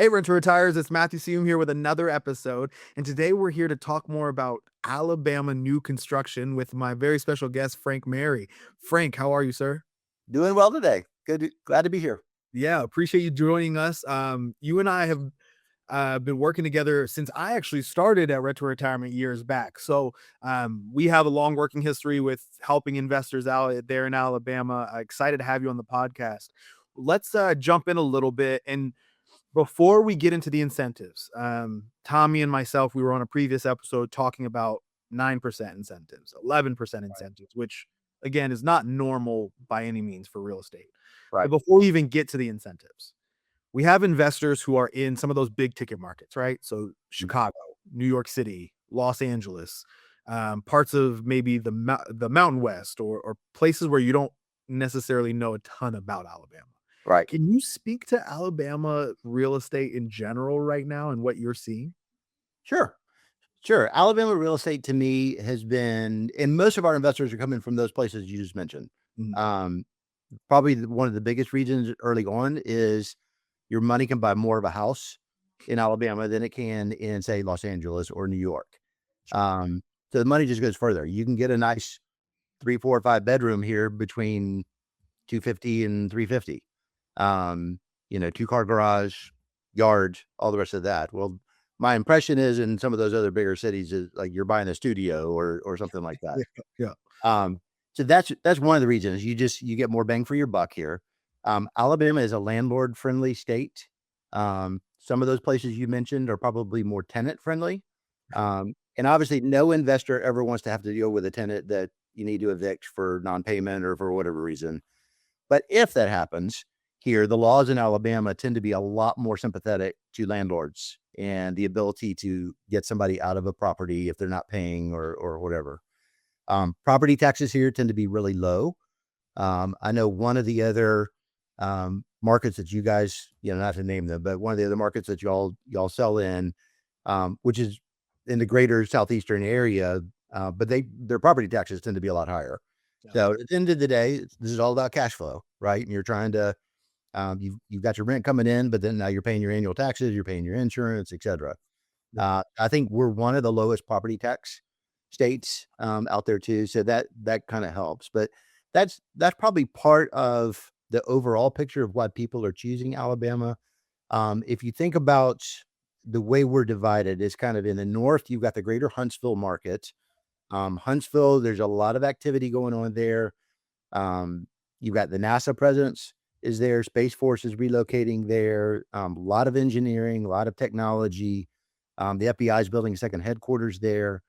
Hey, Renter Retires, it's Matthew Seyoum here with another episode. And today we're here to talk more about Alabama new construction with my very special guest, Frank Mary. Frank, how are you, sir? Doing well today. Glad to be here. Yeah, appreciate you joining us. You and I have been working together since I actually started at Retro Retirement years back. So we have a long working history with helping investors out there in Alabama. Excited to have you on the podcast. Let's jump in a little bit. And before we get into the incentives, Tommy and myself, we were on a previous episode talking about 9% incentives, 11% Right. incentives, which again is not normal by any means for real estate. But Right. before we even get to the incentives, we have investors who are in some of those big ticket markets, right? So Mm. Chicago, New York City, Los Angeles, parts of maybe the Mountain West, or places where you don't necessarily know a ton about Alabama. Right. Can you speak to Alabama real estate in general right now and what you're seeing? Sure. Sure. Alabama real estate to me has been, and most of our investors are coming from those places you just mentioned. Mhm. Um, Probably one of the biggest reasons early on is your money can buy more of a house in Alabama than it can in, say, Los Angeles or New York. Um, so the money just goes further. You can get a nice 3, 4, 5 bedroom here between 250 and 350. Two-car garage, yard, all the rest of that. Well, my impression is in some of those other bigger cities is like you're buying a studio or something like that. Yeah, yeah. Um, so that's one of the reasons you get more bang for your buck here. Alabama is a landlord-friendly state. Some of those places you mentioned are probably more tenant-friendly. And obviously, no investor ever wants to have to deal with a tenant that you need to evict for non-payment or for whatever reason. But if that happens here, the laws in Alabama tend to be a lot more sympathetic to landlords and the ability to get somebody out of a property if they're not paying or whatever. Property taxes here tend to be really low. I know one of the other markets that you guys, not to name them, but one of the other markets that y'all sell in, which is in the greater southeastern area, but their property taxes tend to be a lot higher. Yeah. So at the end of the day, this is all about cash flow, right? And you're trying to, you've got your rent coming in, but then now you're paying your annual taxes, you're paying your insurance, et cetera. Yeah. I think we're one of the lowest property tax states out there too, so that kind of helps. But that's probably part of the overall picture of why people are choosing Alabama. If you think about the way we're divided, is kind of in the north, you've got the greater Huntsville market. Huntsville, there's a lot of activity going on there. You've got the NASA presence is there. Space Force is relocating there. A lot of engineering, a lot of technology. The FBI is building a second headquarters there.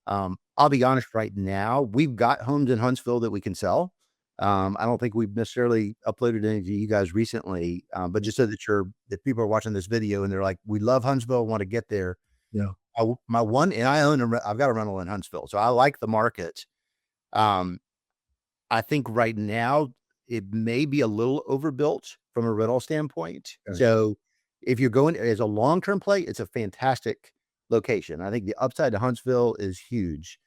I'll be honest, right now, we've got homes in Huntsville that we can sell. I don't think we've necessarily uploaded any to you guys recently, but just so that that people are watching this video and they're like, we love Huntsville, want to get there. Yeah. My one, and I've got a rental in Huntsville, so I like the market. Um, I think right now it may be a little overbuilt from a rental standpoint. Okay. So if you're going as a long-term play, it's a fantastic location. I think the upside to Huntsville is huge.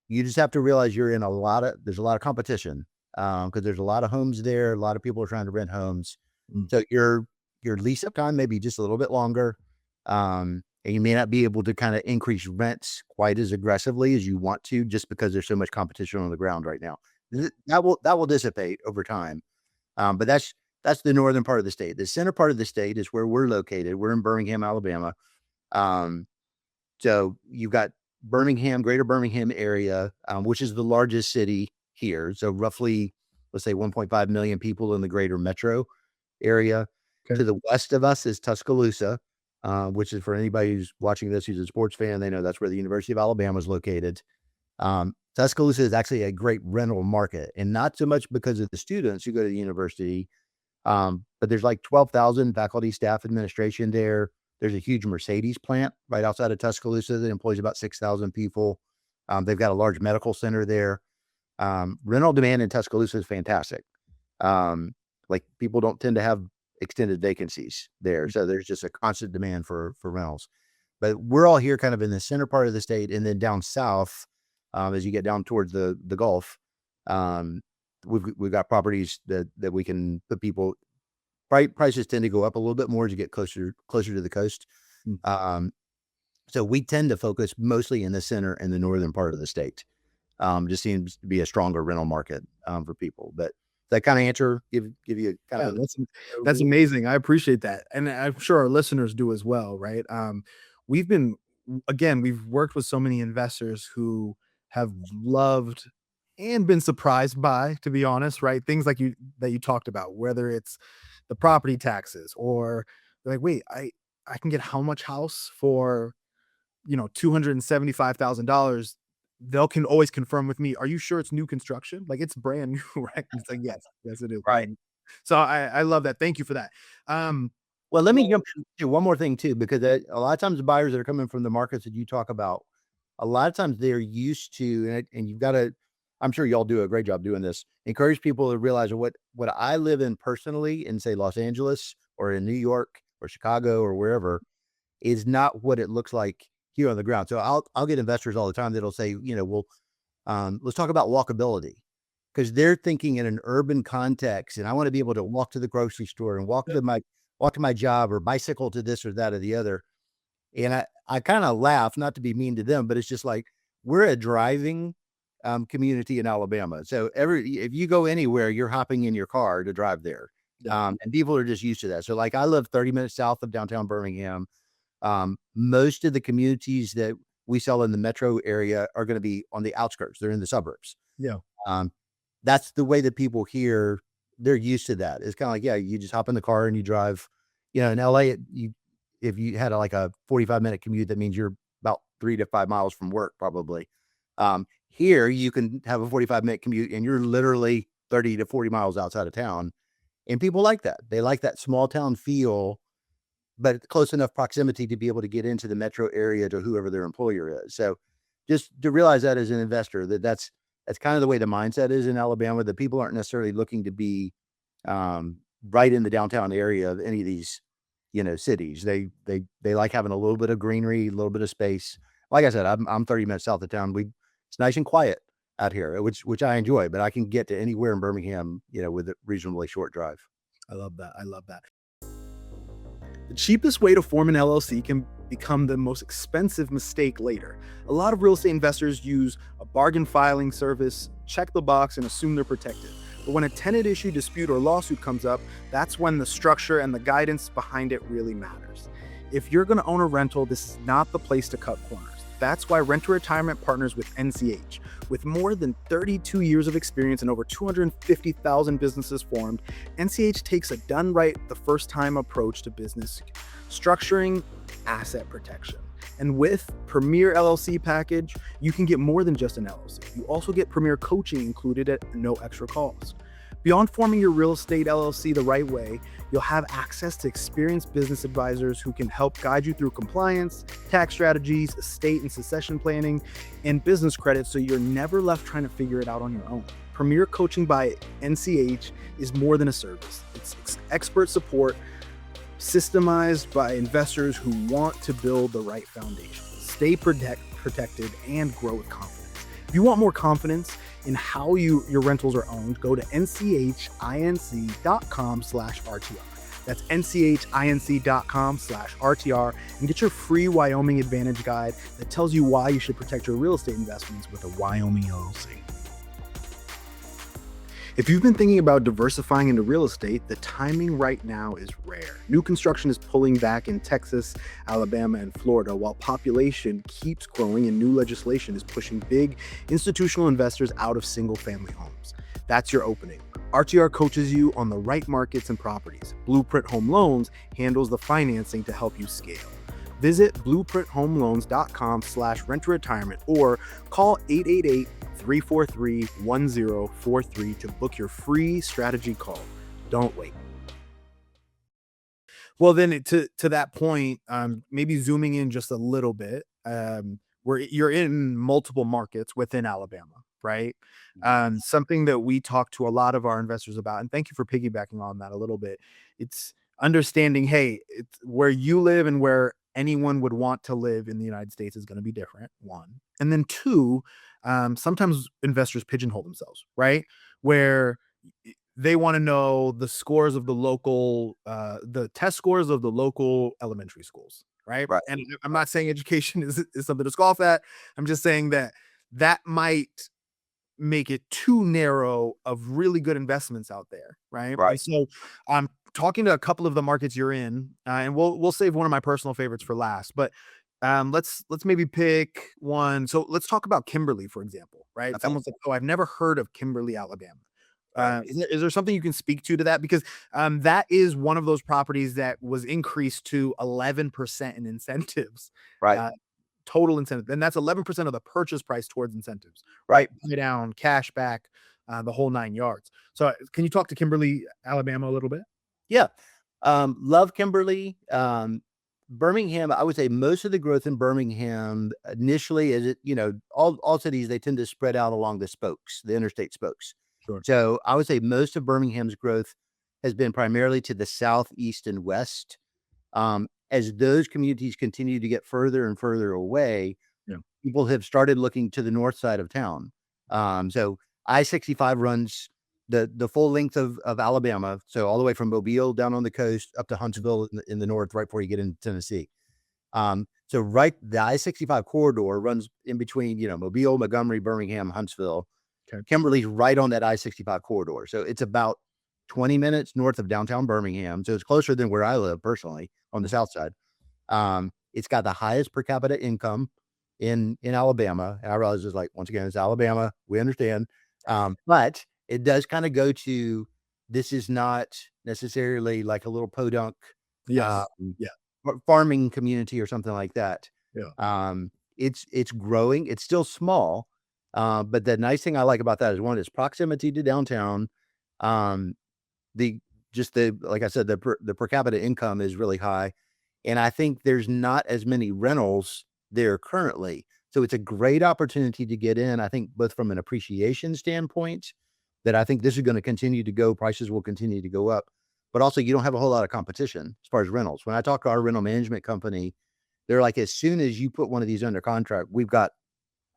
You just have to realize there's a lot of competition because there's a lot of homes there. A lot of people are trying to rent homes. Mm. So your lease up time may be just a little bit longer. And you may not be able to kind of increase rents quite as aggressively as you want to, just because there's so much competition on the ground right now. That will dissipate over time. But that's the northern part of the state. The center part of the state is where we're located. We're in Birmingham, Alabama. Um, so you've got Birmingham, greater Birmingham area, which is the largest city here. So roughly, let's say 1.5 million people in the greater metro area. Okay. To the west of us is Tuscaloosa, which is for anybody who's watching this, who's a sports fan, they know that's where the University of Alabama is located. Tuscaloosa is actually a great rental market, and not so much because of the students who go to the university, but there's like 12,000 faculty, staff, administration there. There's a huge Mercedes plant right outside of Tuscaloosa that employs about 6,000 people. They've got a large medical center there. Rental demand in Tuscaloosa is fantastic. Like people don't tend to have extended vacancies there, so there's just a constant demand for rentals. But we're all here kind of in the center part of the state, and then down south, as you get down towards the Gulf, we've got properties that we can put people prices tend to go up a little bit more as you get closer to the coast. Mm. Um, so we tend to focus mostly in the center and the northern part of the state. Just seems to be a stronger rental market for people. But that kind of answer give you kind Yeah, of that's overview. amazing. I appreciate that, and I'm sure our listeners do as well, right? We've been again, we've worked with so many investors who have loved and been surprised by, to be honest, right? Things like you talked about, whether it's the property taxes or they're like, wait, I can get how much house for $275,000. They'll can always confirm with me, are you sure it's new construction? Like it's brand new, right? It's like, yes, it is. Right. So I love that. Thank you for that. Um, Well, let me well, jump into one more thing too, because a lot of times the buyers that are coming from the markets that you talk about, a lot of times they're used to, and you've got to, I'm sure y'all do a great job doing this, encourage people to realize what I live in personally in say Los Angeles or in New York or Chicago or wherever is not what it looks like here on the ground. So I'll get investors all the time that'll say, well, let's talk about walkability because they're thinking in an urban context, and I want to be able to walk to the grocery store and walk to my job or bicycle to this or that or the other. And I kind of laugh, not to be mean to them, but it's just like we're a driving community in Alabama. So if you go anywhere, you're hopping in your car to drive there. yeah, And people are just used to that. So like I live 30 minutes south of downtown Birmingham. Most of the communities that we sell in the metro area are going to be on the outskirts. They're in the suburbs. yeah, Um, that's the way that people here, they're used to that. It's kind of like, yeah, you just hop in the car and you drive. In LA, if you had like a 45-minute commute, that means you're about 3 to 5 miles from work, probably. Here you can have a 45-minute commute and you're literally 30 to 40 miles outside of town. And people like that. They like that small town feel, but close enough proximity to be able to get into the metro area to whoever their employer is. So just to realize that as an investor, that's kind of the way the mindset is in Alabama, that people aren't necessarily looking to be right in the downtown area of any of these, cities. They like having a little bit of greenery, a little bit of space. Like I said, I'm 30 minutes south of town. It's nice and quiet out here, which I enjoy, but I can get to anywhere in Birmingham, with a reasonably short drive. I love that. I love that. The cheapest way to form an LLC can become the most expensive mistake later. A lot of real estate investors use a bargain filing service, check the box, and assume they're protected. But when a tenant issue, dispute, or lawsuit comes up, that's when the structure and the guidance behind it really matters. If you're going to own a rental, this is not the place to cut corners. That's why Rent to Retirement partners with NCH. With more than 32 years of experience and over 250,000 businesses formed, NCH takes a done right the first time approach to business structuring asset protection. And with Premier LLC package, you can get more than just an LLC. You also get Premier coaching included at no extra cost. Beyond forming your real estate LLC the right way, you'll have access to experienced business advisors who can help guide you through compliance, tax strategies, estate and succession planning, and business credit so you're never left trying to figure it out on your own. Premier Coaching by NCH is more than a service. It's expert support systemized by investors who want to build the right foundation, stay protected, and grow with confidence. If you want more confidence in how your rentals are owned, go to nchинc.com/RTR. That's nchInc.com/RTR and get your free Wyoming Advantage guide that tells you why you should protect your real estate investments with a Wyoming LLC. If you've been thinking about diversifying into real estate, the timing right now is rare. New construction is pulling back in Texas, Alabama, and Florida, while population keeps growing and new legislation is pushing big institutional investors out of single-family homes. That's your opening. RTR coaches you on the right markets and properties. Blueprint Home Loans handles the financing to help you scale. Visit blueprinthomeloans.com/rent-to-retirement or call 888-343-1043 to book your free strategy call. Don't wait. Well, then to that point, maybe zooming in just a little bit, where you're in multiple markets within Alabama, right? Something that we talk to a lot of our investors about, and thank you for piggybacking on that a little bit. It's understanding, hey, it's where you live and where anyone would want to live in the United States is going to be different. One, and then two, sometimes investors pigeonhole themselves, right? Where they want to know the scores of the test scores of the local elementary schools, right? Right. And I'm not saying education is something to scoff at. I'm just saying that might make it too narrow of really good investments out there, right? Right. And so I'm talking to a couple of the markets you're in, and we'll save one of my personal favorites for last. But let's maybe pick one. So let's talk about Kimberly, for example, right? Okay. Someone's like, "Oh, I've never heard of Kimberly, Alabama." Right. Is there something you can speak to that? Because that is one of those properties that was increased to 11% in incentives. Right. Uh, Total incentive, and that's 11% of the purchase price towards incentives, Right. right? Buy down, cash back, the whole 9 yards. So, can you talk to Kimberly, Alabama a little bit? Yeah. Love Kimberly. Birmingham, I would say most of the growth in Birmingham initially is it, all cities, they tend to spread out along the spokes, the interstate spokes. Sure. So I would say most of Birmingham's growth has been primarily to the south, east, and west. As those communities continue to get further and further away, Yeah. people have started looking to the north side of town. So I-65 runs the full length of Alabama, so all the way from Mobile down on the coast up to Huntsville in the north, right before you get into Tennessee. So the I-65 corridor runs in between, Mobile, Montgomery, Birmingham, Huntsville. Okay. Kimberly's right on that I-65 corridor, so it's about 20 minutes north of downtown Birmingham. So it's closer than where I live personally on the south side. It's got the highest per capita income in Alabama. And I realize it's like, once again, it's Alabama. We understand. But it does kind of go to, this is not necessarily like a little podunk Yes. Yeah. farming community or something like that. Yeah. It's growing. It's still small. But the nice thing I like about that is, one, is proximity to downtown. Like I said, the per capita income is really high. And I think there's not as many rentals there currently. So it's a great opportunity to get in. I think both from an appreciation standpoint, that I think this is going to continue to go, prices will continue to go up, but also you don't have a whole lot of competition as far as rentals. When I talk to our rental management company, they're like, as soon as you put one of these under contract, we've got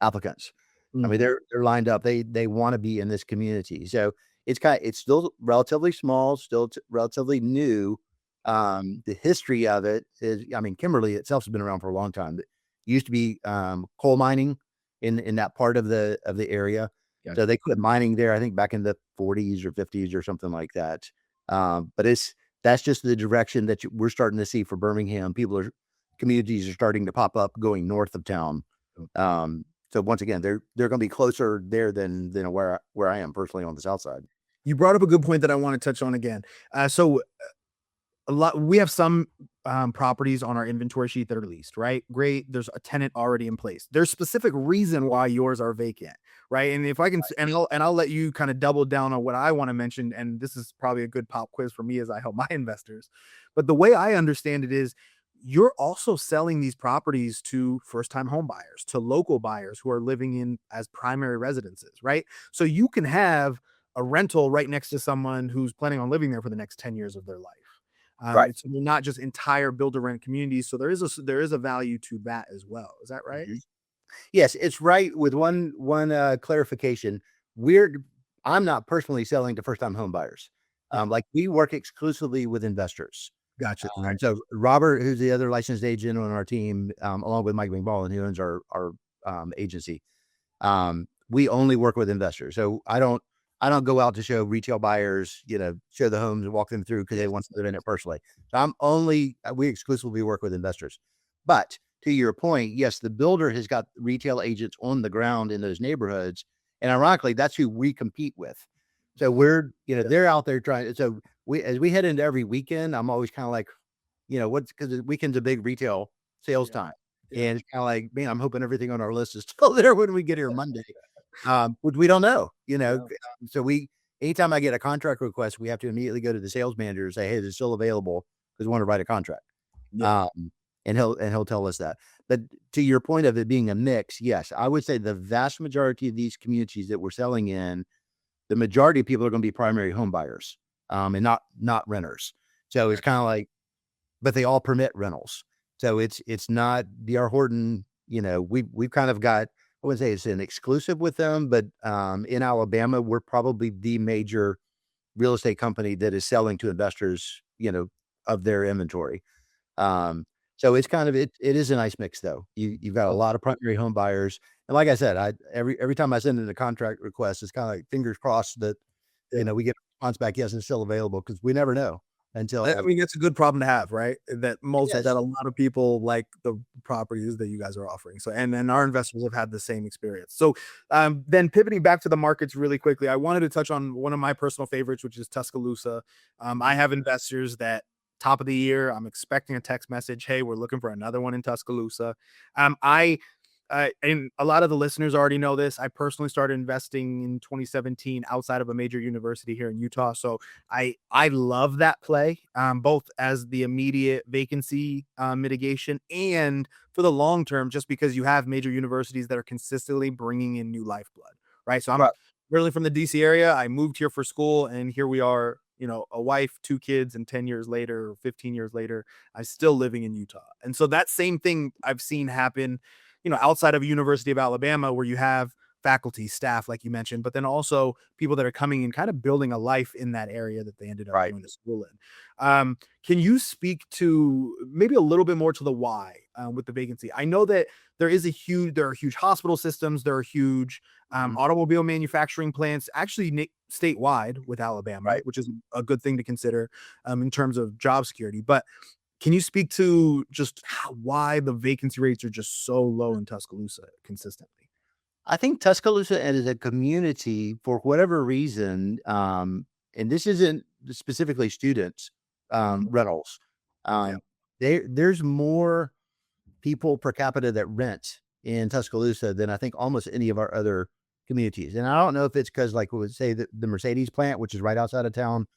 applicants. I mean, they're lined up. They want to be in this community. So it's still relatively small, still relatively new. The history of it is, I mean, Kimberly itself has been around for a long time. It used to be coal mining in that part of the area. Gotcha. So they quit mining there, I think back in the 40s or 50s or something like that. But that's just the direction that we're starting to see for Birmingham. Communities are starting to pop up going north of town. So once again, they're going to be closer there than where I am personally on the south side. You brought up a good point that I want to touch on again. So we have some properties on our inventory sheet that are leased, right? Great. There's a tenant already in place. There's specific reason why yours are vacant, right? And if I can, and I'll let you kind of double down on what I want to mention. And this is probably a good pop quiz for me as I help my investors. But the way I understand it is, you're also selling these properties to first-time home buyers, to local buyers who are living in as primary residences, right? So you can have a rental right next to someone who's planning on living there for the next 10 years of their life. Right. It's not just entire build to rent communities. So there is a value to that as well. Is that right? Mhm. Yes, it's right, with one clarification. I'm not personally selling to first time home buyers. Yeah. Like, we work exclusively with investors. Gotcha. So Robert, who's the other licensed agent on our team, along with Mike McBallen, who owns our agency, we only work with investors. So I don't go out to show retail buyers, show the homes and walk them through because they want to live in it personally. So we exclusively work with investors. But to your point, yes, the builder has got retail agents on the ground in those neighborhoods. And ironically, that's who we compete with. So they're out there trying. So as we head into every weekend, I'm always kind of like, because the weekend's a big retail sales time. Yeah. And it's kind of like, man, I'm hoping everything on our list is still there when we get here Monday. Which we don't know, So anytime I get a contract request, we have to immediately go to the sales manager and say, hey, is it still available? Because we want to write a contract. Yeah. And he'll tell us that. But to your point of it being a mix, yes, I would say the vast majority of these communities that we're selling in, the majority of people are going to be primary home buyers, and not renters. So it's kind of like, but they all permit rentals. So it's not D.R. Horton. We've kind of got, I wouldn't say it's an exclusive with them, but in Alabama, we're probably the major real estate company that is selling to investors, of their inventory. Um, so it's kind of it is a nice mix though. You've got a Oh, lot of primary home buyers. And like I said, every time I send in a contract request, it's kind of like fingers crossed that, yeah. we get a response back, yes, it's still available because we never know I until mean, it's a good problem to have, right? it That is. a lot of people like the properties that you guys are offering. So, and our investors have had the same experience. So, then pivoting back to the markets really quickly, I wanted to touch on one of my personal favorites, which is Tuscaloosa. I Mhm. have investors that top of the year, I'm expecting a text message, "Hey, we're looking for another one in Tuscaloosa." I and a lot of the listeners already know this. I personally started investing in 2017 outside of a major university here in Utah. So I love that play, both as the immediate vacancy mitigation and for the long term, just because you have major universities that are consistently bringing in new lifeblood, right? So I'm Right. really from the DC area. I moved here for school, and here we are. A wife, two kids, and 10 years later, or 15 years later, I'm still living in Utah. And so that same thing I've seen happen, outside of University of Alabama, where you have faculty, staff, like you mentioned, but then also people that are coming and kind of building a life in that area that they ended up Right. going to school in. Can you speak to maybe a little bit more to the why with the vacancy? I know that there are huge hospital systems, there are huge Mhm. automobile manufacturing plants, actually statewide with Alabama, Right. which is a good thing to consider in terms of job security. But can you speak to just why the vacancy rates are just so low in Tuscaloosa consistently? I think Tuscaloosa as a community, for whatever reason, and this isn't specifically students, Mhm. rentals. Yeah. Um, there's more people per capita that rent in Tuscaloosa than I think almost any of our other communities. And I don't know if it's because, like, we would say that the Mercedes plant, which is right outside of town,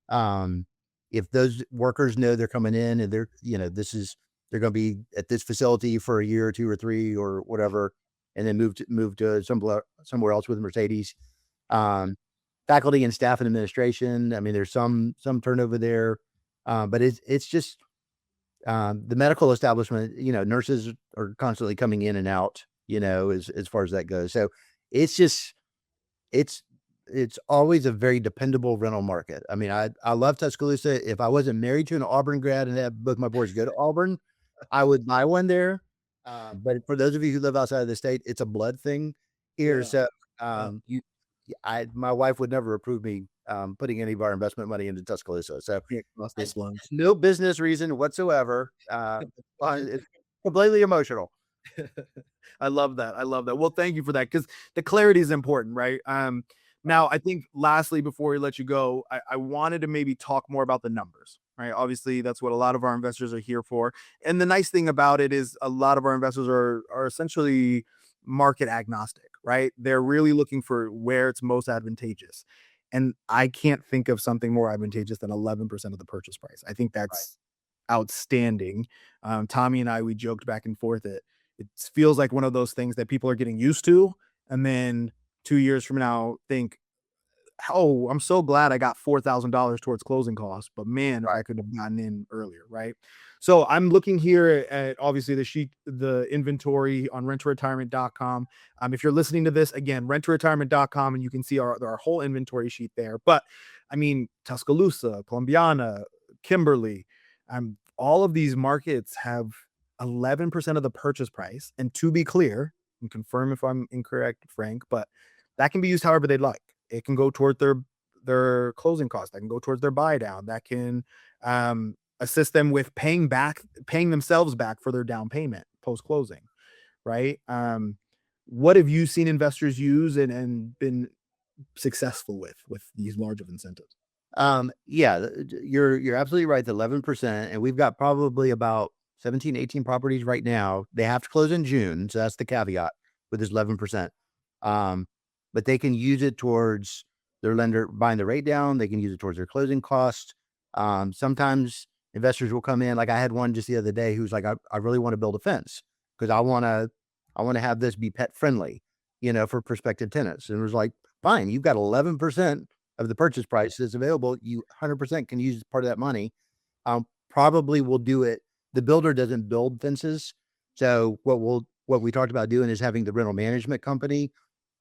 um, if those workers know they're coming in and they're going to be at this facility for a year or two or three or whatever, and then move to somewhere else with Mercedes. Um, Faculty and staff and administration. I mean, there's some turnover there, but it's just the medical establishment. Nurses are constantly coming in and out. As far as that goes. So it's just it's it's always a very dependable rental market. I mean, I love Tuscaloosa. If I wasn't married to an Auburn grad and had both my boys go to Auburn, I would buy one there. But for those of you who live outside of the state, it's a blood thing here. Yeah. So Uh, you, my wife would never approve me putting any of our investment money into Tuscaloosa. So can't cross those it's lungs. no business reason whatsoever. It's completely emotional. I love that. I love that. Well, thank you for that because the clarity is important, right? Right. Now, I think lastly, before we let you go, I wanted to maybe talk more about the numbers, right? Obviously, that's what a lot of our investors are here for. And the nice thing about it is a lot of our investors are essentially market agnostic, right? They're really looking for where it's most advantageous. And I can't think of something more advantageous than 11% of the purchase price. I think Right. that's outstanding. Tommy and I, we joked back and forth it feels like one of those things that people are getting used to, and then 2 years from now think, "Oh, I'm so glad I got $4,000 towards closing costs, but man, if Right. I could have gotten in earlier," right? So, I'm looking here at obviously the inventory on renttoretirement.com. If you're listening to this, again, renttoretirement.com, and you can see our whole inventory sheet there. But, I mean, Tuscaloosa, Columbiana, Kimberly, all of these markets have 11% of the purchase price, and to be clear, and confirm if I'm incorrect, Frank, but that can be used however they'd like. It can go toward their closing costs. That can go towards their buy down. That can assist them with paying themselves back for their down payment post closing, right? What have you seen investors use and been successful with these large of incentives? Yeah, you're absolutely right. The 11%, and we've got probably about 17, 18 properties right now. They have to close in June, so that's the caveat with this 11%. Um, but they can use it towards their lender buying the rate down. They can use it towards their closing costs. Sometimes investors will come in. Like I had one just the other day who's like, I really want to build a fence because I want to have this be pet friendly, for prospective tenants. And it was like, fine, you've got 11% of the purchase price is available, you 100% can use part of that money. Probably will do it. The builder doesn't build fences. So what we talked about doing is having the rental management company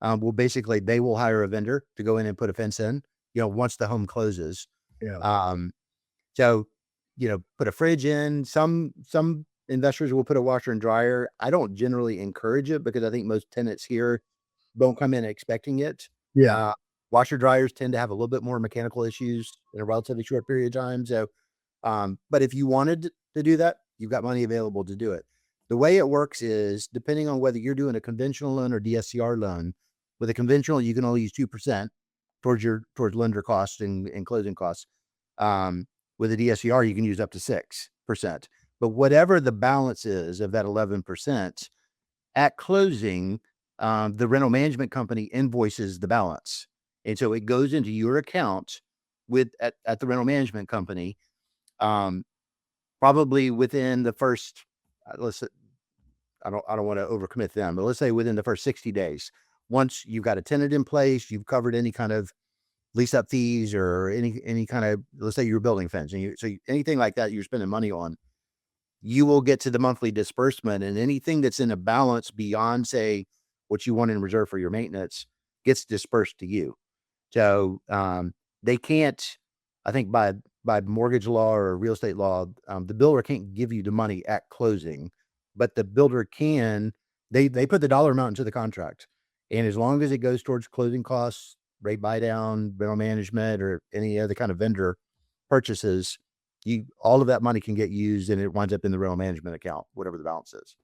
will basically, they will hire a vendor to go in and put a fence in. once the home closes. Yeah. Um, so, put a fridge in. Some investors will put a washer and dryer. I don't generally encourage it because I think most tenants here don't come in expecting it. Yeah. Uh, Washer dryers tend to have a little bit more mechanical issues in a relatively short period of time. So, but if you wanted to do that, you've got money available to do it. The way it works is depending on whether you're doing a conventional loan or DSCR loan. With a conventional, you can only use 2% towards lender costs and closing costs. With a DSCR, you can use up to 6%. But whatever the balance is of that 11%, at closing, the rental management company invoices the balance. And so it goes into your account at the rental management company, um, probably within the first, I don't want to overcommit them, but let's say within the first 60 days. Once you've got a tenant in place, you've covered any kind of lease up fees or any kind of, let's say you're building fence, and anything like that you're spending money on, you will get to the monthly disbursement, and anything that's in a balance beyond, say, what you want in reserve for your maintenance gets dispersed to you. So they can't, I think by mortgage law or real estate law, the builder can't give you the money at closing, but the builder can. They put the dollar amount into the contract, and as long as it goes towards closing costs, rate buy down, rental management, or any other kind of vendor purchases, all of that money can get used, and it winds up in the rental management account, whatever the balance is.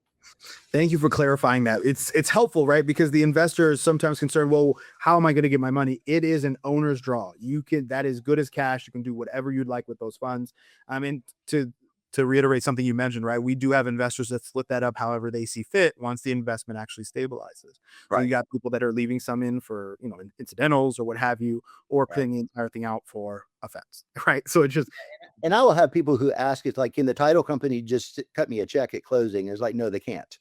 Thank you for clarifying that. It's helpful, right? Because the investor is sometimes concerned, well, how am I going to get my money? It is an owner's draw. That is good as cash. You can do whatever you'd like with those funds. I mean, to reiterate something you mentioned, right? We do have investors that split that up however they see fit once the investment actually stabilizes. So you Right. got people that are leaving some in for, incidentals or what have you, or Right. putting the entire thing out for a fence, right? So it just, And I will have people who ask, it's like, can the title company just cut me a check at closing? It's like, no, they can't.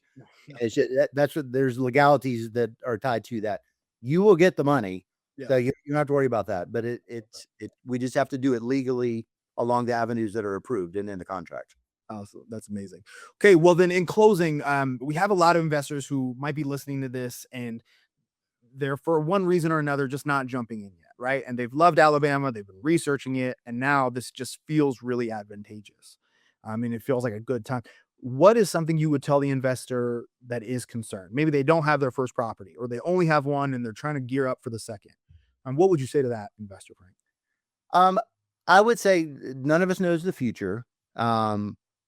It's just, that's what, there's legalities that are tied to that. You will get the money, yeah. so you don't have to worry about that. But we just have to do it legally along the avenues that are approved and in the contract. Oh, so that's amazing. Okay, well then in closing, we have a lot of investors who might be listening to this and they're for one reason or another just not jumping in yet, right? And they've loved Alabama, they've been researching it, and now this just feels really advantageous. I mean, it feels like a good time. What is something you would tell the investor that is concerned? Maybe they don't have their first property or they only have one and they're trying to gear up for the second. What would you say to that investor, Frank? Um, I would say none of us knows the future.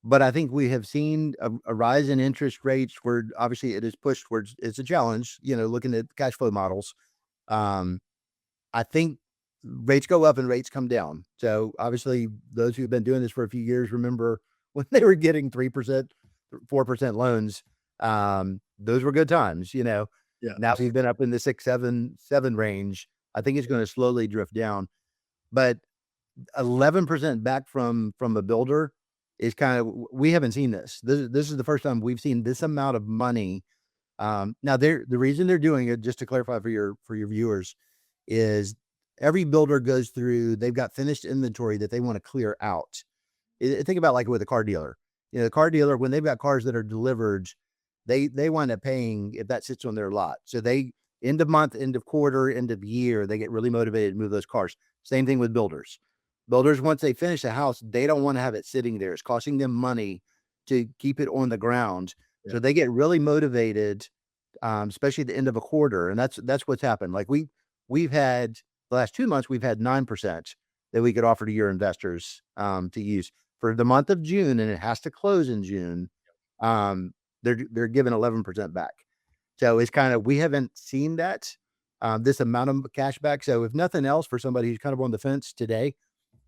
But I think we have seen a rise in interest rates where obviously it is pushed towards, it's a challenge, looking at cash flow models. Um, I think rates go up and rates come down. So obviously those who've been doing this for a few years remember when they were getting 3%, 4% loans. Those were good times. Yeah. Now we've been up in the 6, 7 range. I think it's going to slowly drift down, but 11% back from a builder is kind of, we haven't seen this. This is the first time we've seen this amount of money. Now the reason they're doing it, just to clarify for your viewers, is every builder goes through, they've got finished inventory that they want to clear out. Think about like with a car dealer. The car dealer, when they've got cars that are delivered, they wind up paying if that sits on their lot. So they, end of month, end of quarter, end of year, they get really motivated to move those cars. Same thing with builders. Builders, once they finish the house, they don't want to have it sitting there. It's costing them money to keep it on the ground. Yeah. So they get really motivated, especially at the end of a quarter. And that's what's happened. Like we've had the last 2 months, we've had 9% that we could offer to your investors to use for the month of June, and it has to close in June. They're giving 11% back. So it's kind of, we haven't seen that this amount of cash back. So if nothing else, for somebody who's kind of on the fence today,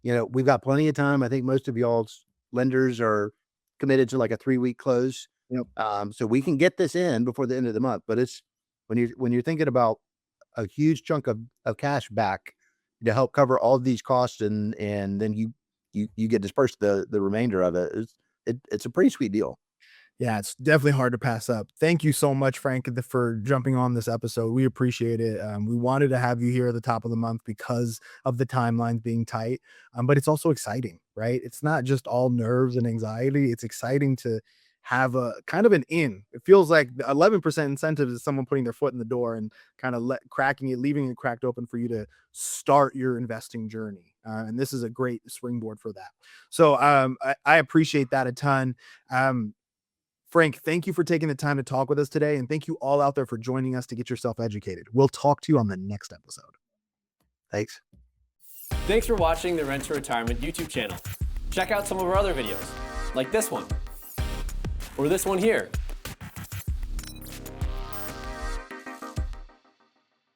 we've got plenty of time. I think most of y'all's lenders are committed to like a 3-week close. Yep. So we can get this in before the end of the month. But it's when you're thinking about a huge chunk of cash back to help cover all of these costs, and then you get dispersed the remainder of it. It's a pretty sweet deal. Yeah, it's definitely hard to pass up. Thank you so much, Frank, for jumping on this episode. We appreciate it. We wanted to have you here at the top of the month because of the timelines being tight, but it's also exciting, right? It's not just all nerves and anxiety. It's exciting to have a kind of an in. It feels like the 11% incentive is someone putting their foot in the door and kind of cracking it, leaving it cracked open for you to start your investing journey. And this is a great springboard for that. So I appreciate that a ton. Frank, thank you for taking the time to talk with us today. And thank you all out there for joining us to get yourself educated. We'll talk to you on the next episode. Thanks. Thanks for watching the Rent to Retirement YouTube channel. Check out some of our other videos, like this one, or this one here.